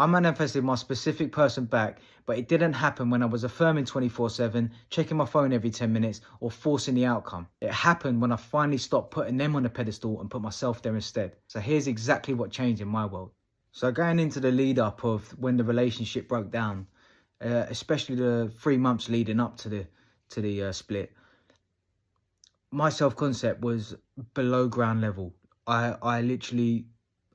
I manifested my specific person back, but it didn't happen when I was affirming 24/7, checking my phone every 10 minutes, or forcing the outcome. It happened when I finally stopped putting them on the pedestal and put myself there instead. So here's exactly what changed in my world. So going into the lead up of when the relationship broke down, especially the 3 months leading up to the split, my self-concept was below ground level. I literally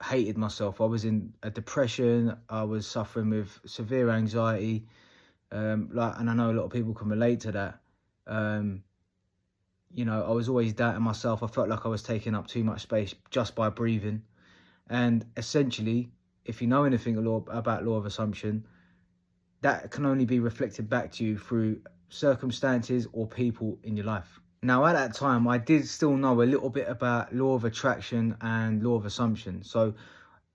hated myself. I was in a depression. I was suffering with severe anxiety. And I know a lot of people can relate to that. I was always doubting myself. I felt like I was taking up too much space just by breathing. And essentially, if you know anything about law of assumption, that can only be reflected back to you through circumstances or people in your life. Now, at that time, I did still know a little bit about law of attraction and law of assumption. So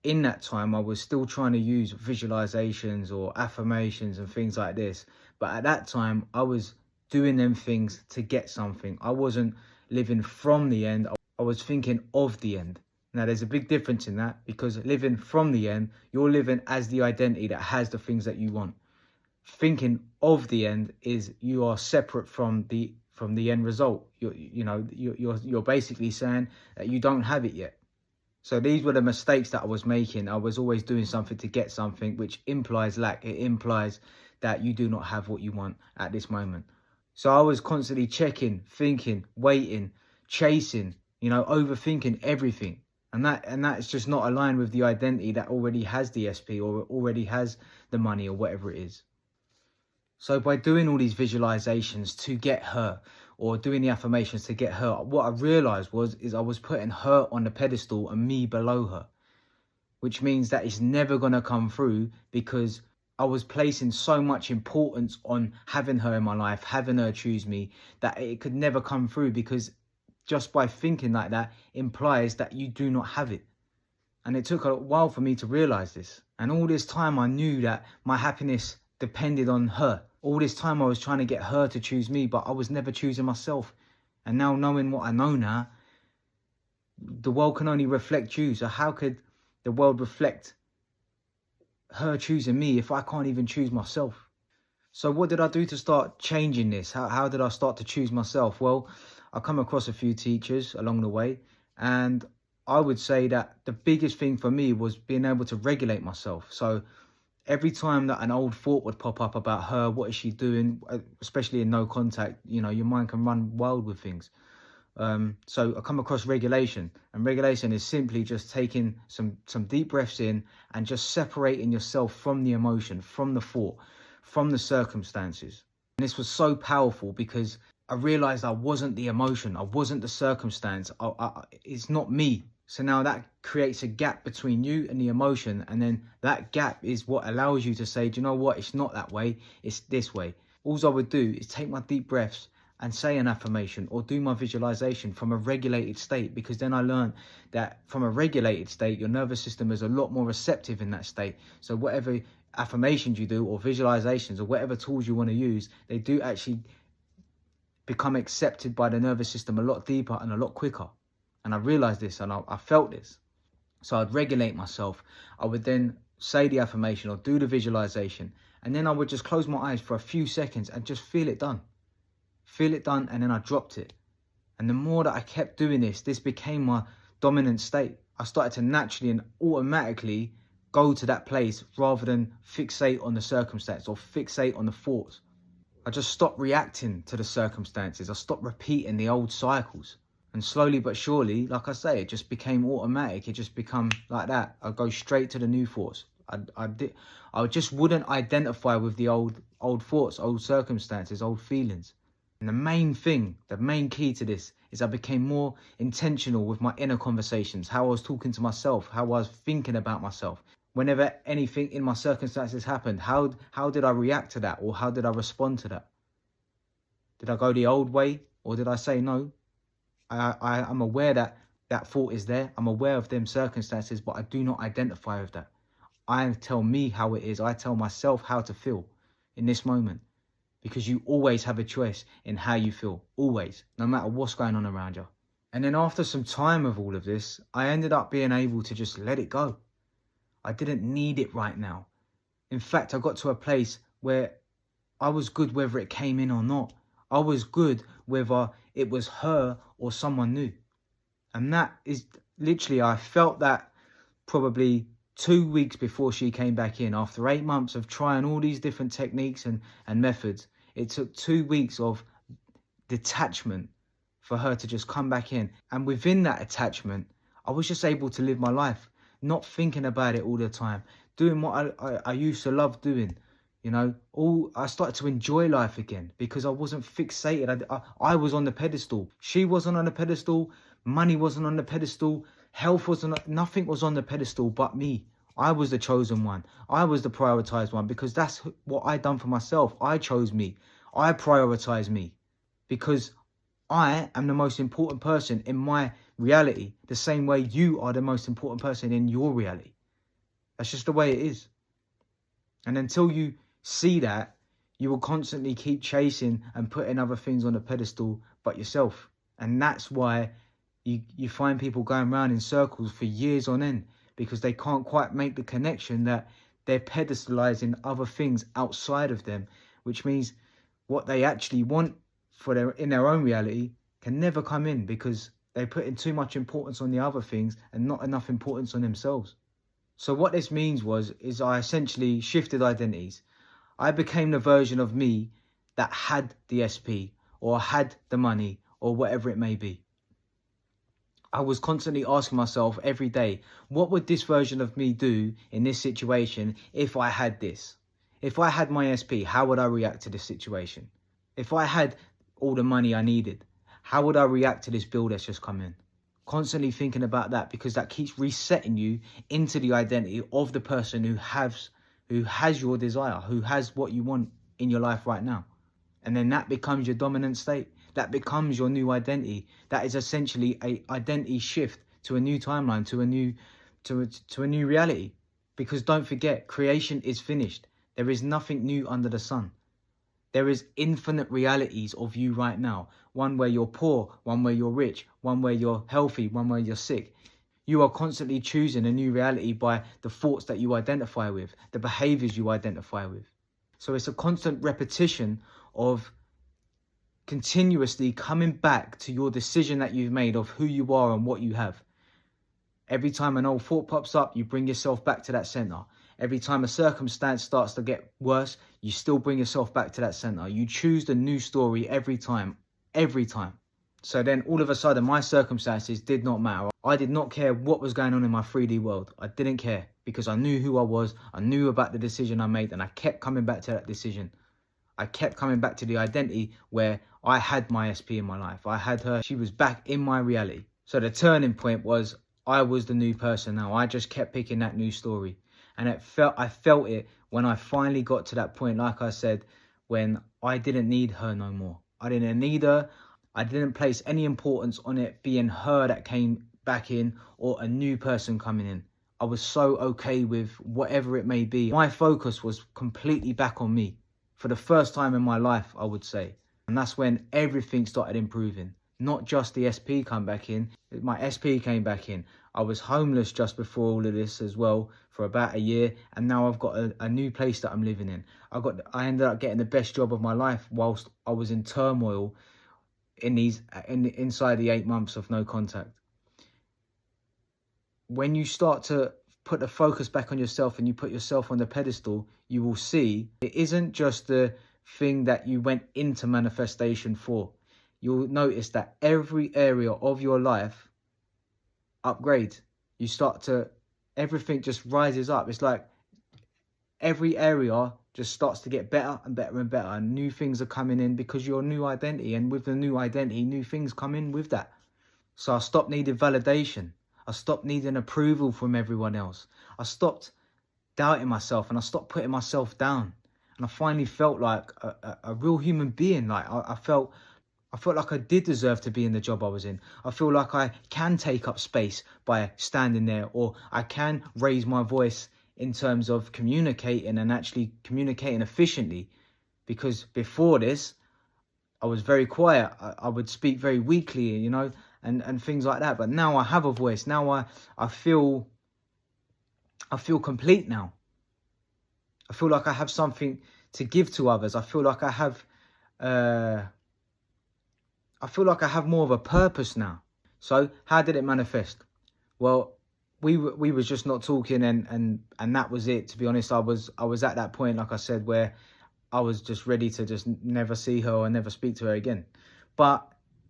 in that time, I was still trying to use visualizations or affirmations and things like this. But at that time, I was doing them things to get something. I wasn't living from the end. I was thinking of the end. Now, there's a big difference in that, because living from the end, you're living as the identity that has the things that you want. Thinking of the end is you are separate from the end result. You're basically saying that you don't have it yet. So these were the mistakes that I was making. I was always doing something to get something, which implies lack. It implies that you do not have what you want at this moment. So I was constantly checking, thinking, waiting, chasing, overthinking everything. And that's just not aligned with the identity that already has the SP or already has the money or whatever it is. So by doing all these visualizations to get her, or doing the affirmations to get her, what I realized is I was putting her on the pedestal and me below her, which means that it's never going to come through, because I was placing so much importance on having her in my life, having her choose me, that it could never come through, because just by thinking like that implies that you do not have it. And it took a while for me to realize this. And all this time I knew that my happiness depended on her. All this time I was trying to get her to choose me, but I was never choosing myself. And now, knowing what I know now, the world can only reflect you. So how could the world reflect her choosing me if I can't even choose myself? So what did I do to start changing this? How did I start to choose myself? Well, I come across a few teachers along the way, and I would say that the biggest thing for me was being able to regulate myself. So every time that an old thought would pop up about her, what is she doing, especially in no contact, your mind can run wild with things. So I come across regulation, and regulation is simply just taking some deep breaths in and just separating yourself from the emotion, from the thought, from the circumstances. And this was so powerful because I realized I wasn't the emotion, I wasn't the circumstance, it's not me. So now that creates a gap between you and the emotion. And then that gap is what allows you to say, do you know what? It's not that way. It's this way. All I would do is take my deep breaths and say an affirmation or do my visualization from a regulated state, because then I learned that from a regulated state, your nervous system is a lot more receptive in that state. So whatever affirmations you do or visualizations or whatever tools you want to use, they do actually become accepted by the nervous system a lot deeper and a lot quicker. And I realized this, and I felt this. So I'd regulate myself. I would then say the affirmation or do the visualization. And then I would just close my eyes for a few seconds and just feel it done. Feel it done, and then I dropped it. And the more that I kept doing this became my dominant state. I started to naturally and automatically go to that place rather than fixate on the circumstance or fixate on the thoughts. I just stopped reacting to the circumstances. I stopped repeating the old cycles. And slowly but surely, like I say, it just became automatic. It just become like that. I go straight to the new thoughts. I just wouldn't identify with the old thoughts, old circumstances, old feelings. And the main key to this is I became more intentional with my inner conversations, how I was talking to myself, how I was thinking about myself. Whenever anything in my circumstances happened, how did I react to that, or how did I respond to that? Did I go the old way, or did I say no? I'm aware that that thought is there. I'm aware of them circumstances, but I do not identify with that. I tell me how it is. I tell myself how to feel in this moment, because you always have a choice in how you feel, always, no matter what's going on around you. And then after some time of all of this, I ended up being able to just let it go. I didn't need it right now. In fact, I got to a place where I was good whether it came in or not. I was good whether it was her or someone new. And that is literally, I felt that probably 2 weeks before she came back in. After 8 months of trying all these different techniques and methods, it took 2 weeks of detachment for her to just come back in. And within that attachment, I was just able to live my life, not thinking about it all the time, doing what I used to love doing. I started to enjoy life again because I wasn't fixated. I was on the pedestal. She wasn't on the pedestal. Money wasn't on the pedestal. Health wasn't. Nothing was on the pedestal but me. I was the chosen one. I was the prioritized one because that's what I done for myself. I chose me. I prioritized me because I am the most important person in my reality, the same way you are the most important person in your reality. That's just the way it is. And until you see that, you will constantly keep chasing and putting other things on the pedestal but yourself. And that's why you find people going around in circles for years on end, because they can't quite make the connection that they're pedestalizing other things outside of them, which means what they actually want in their own reality can never come in because they're putting too much importance on the other things and not enough importance on themselves. So what this means is I essentially shifted identities. I became the version of me that had the SP or had the money or whatever it may be. I was constantly asking myself every day, what would this version of me do in this situation if I had this? If I had my SP, how would I react to this situation? If I had all the money I needed, how would I react to this bill that's just come in? Constantly thinking about that, because that keeps resetting you into the identity of the person who has your desire, who has what you want in your life right now. And then that becomes your dominant state. That becomes your new identity. That is essentially a identity shift to a new timeline, to a new reality. Because don't forget, creation is finished. There is nothing new under the sun. There is infinite realities of you right now. One where you're poor, one where you're rich, one where you're healthy, one where you're sick. You are constantly choosing a new reality by the thoughts that you identify with, the behaviors you identify with. So it's a constant repetition of continuously coming back to your decision that you've made of who you are and what you have. Every time an old thought pops up, you bring yourself back to that center. Every time a circumstance starts to get worse, you still bring yourself back to that center. You choose the new story every time. So then all of a sudden, my circumstances did not matter. I did not care what was going on in my 3D world. I didn't care because I knew who I was. I knew about the decision I made, and I kept coming back to that decision. I kept coming back to the identity where I had my SP in my life. I had her. She was back in my reality. So the turning point was I was the new person now. I just kept picking that new story. And I felt it when I finally got to that point, like I said, when I didn't need her no more. I didn't need her. I didn't place any importance on it being her that came back in or a new person coming in. I was so okay with whatever it may be. My focus was completely back on me for the first time in my life, I would say. And that's when everything started improving. Not just the SP come back in, my SP came back in. I was homeless just before all of this as well for about a year, and now I've got a new place that I'm living in. I ended up getting the best job of my life whilst I was in turmoil inside the 8 months of no contact. When you start to put the focus back on yourself and you put yourself on the pedestal, you will see it isn't just the thing that you went into manifestation for. You'll notice that every area of your life upgrades. Everything just rises up. It's like every area just starts to get better and better and better, and new things are coming in because your new identity, and with the new identity, new things come in with that. So I stopped needing validation. I stopped needing approval from everyone else. I stopped doubting myself, and I stopped putting myself down. And I finally felt like a real human being. Like I felt like I did deserve to be in the job I was in. I feel like I can take up space by standing there, or I can raise my voice in terms of communicating and actually communicating efficiently. Because before this, I was very quiet. I would speak very weakly, and things like that. But now I have a voice. Now I feel complete now. I feel like I have something to give to others. I feel like I have more of a purpose now. So how did it manifest? Well, we was just not talking, and that was it. To be honest, I was at that point, like I said, where I was just ready to just never see her or never speak to her again. But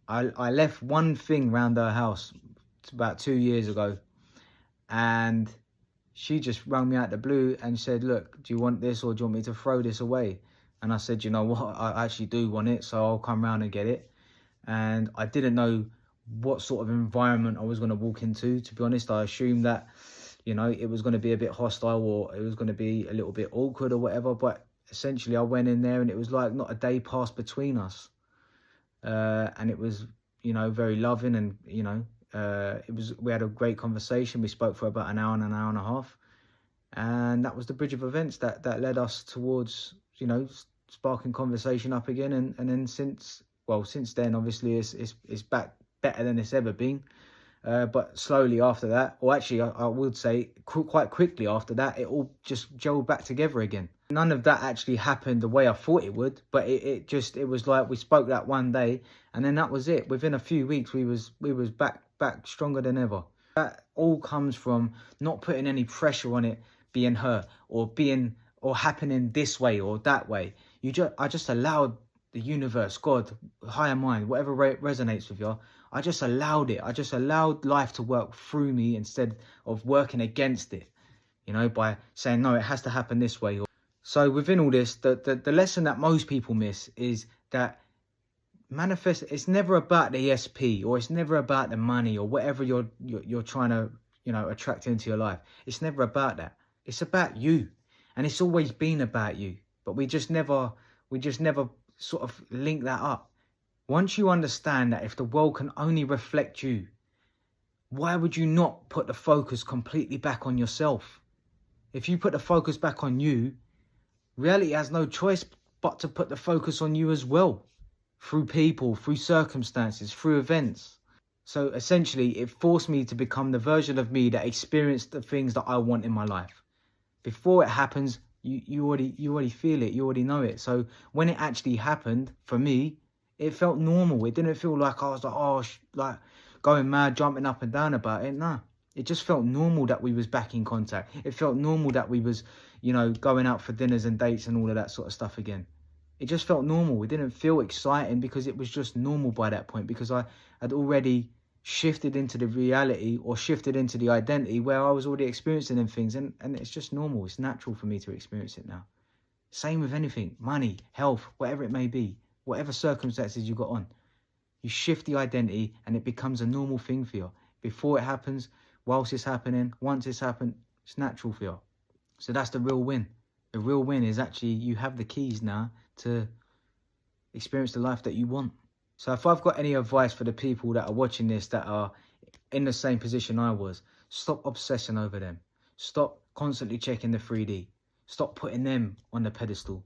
I left one thing round her house about 2 years ago, and she just rang me out the blue and said, look, do you want this or do you want me to throw this away? And I said, you know what, I actually do want it, so I'll come round and get it. And I didn't know what sort of environment I was going to walk into. To be honest, I assumed that, you know, it was going to be a bit hostile or it was going to be a little bit awkward or whatever. But essentially I went in there and it was like not a day passed between us. And it was, you know, very loving, and, you know, we had a great conversation. We spoke for about an hour and a half. And that was the bridge of events that led us towards, you know, sparking conversation up again. And then since then, obviously, it's back better than it's ever been. But slowly after that, or actually I would say quite quickly after that, it all just gelled back together again. None of that actually happened the way I thought it would, but it was like we spoke that one day, and then that was it. Within a few weeks, we was back stronger than ever. That all comes from not putting any pressure on it being her or happening this way or that way. I just allowed the universe, God, higher mind, whatever resonates with you. I just allowed it. I just allowed life to work through me instead of working against it, you know, by saying, no, it has to happen this way. So within all this, the lesson that most people miss is that it's never about the ESP, or it's never about the money or whatever you're trying to, you know, attract into your life. It's never about that. It's about you. And it's always been about you. But we just never sort of link that up. Once you understand that if the world can only reflect you, why would you not put the focus completely back on yourself? If you put the focus back on you, reality has no choice but to put the focus on you as well. Through people, through circumstances, through events. So essentially, it forced me to become the version of me that experienced the things that I want in my life. Before it happens, you already feel it, you already know it. So when it actually happened, for me, it felt normal. It didn't feel like I was like going mad, jumping up and down about it. No, it just felt normal that we was back in contact. It felt normal that we was, you know, going out for dinners and dates and all of that sort of stuff again. It just felt normal. It didn't feel exciting because it was just normal by that point, because I had already shifted into the reality or shifted into the identity where I was already experiencing them things, and it's just normal. It's natural for me to experience it now. Same with anything, money, health, whatever it may be, whatever circumstances you got on. You shift the identity and it becomes a normal thing for you. Before it happens, whilst it's happening, once it's happened, it's natural for you. So that's the real win. The real win is actually you have the keys now to experience the life that you want. So if I've got any advice for the people that are watching this that are in the same position I was, stop obsessing over them. Stop constantly checking the 3D. Stop putting them on the pedestal.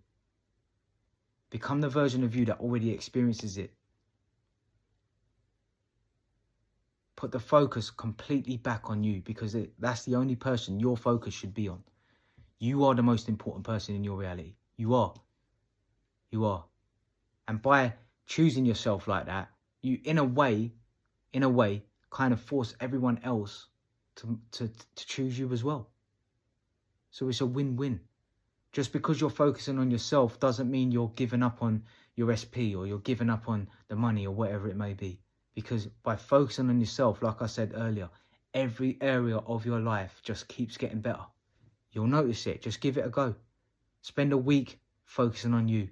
Become the version of you that already experiences it. Put the focus completely back on you, because that's the only person your focus should be on. You are the most important person in your reality. You are. You are. And by choosing yourself like that, you, in a way, kind of force everyone else to choose you as well. So it's a win-win. Just because you're focusing on yourself doesn't mean you're giving up on your SP or you're giving up on the money or whatever it may be. Because by focusing on yourself, like I said earlier, every area of your life just keeps getting better. You'll notice it. Just give it a go. Spend a week focusing on you.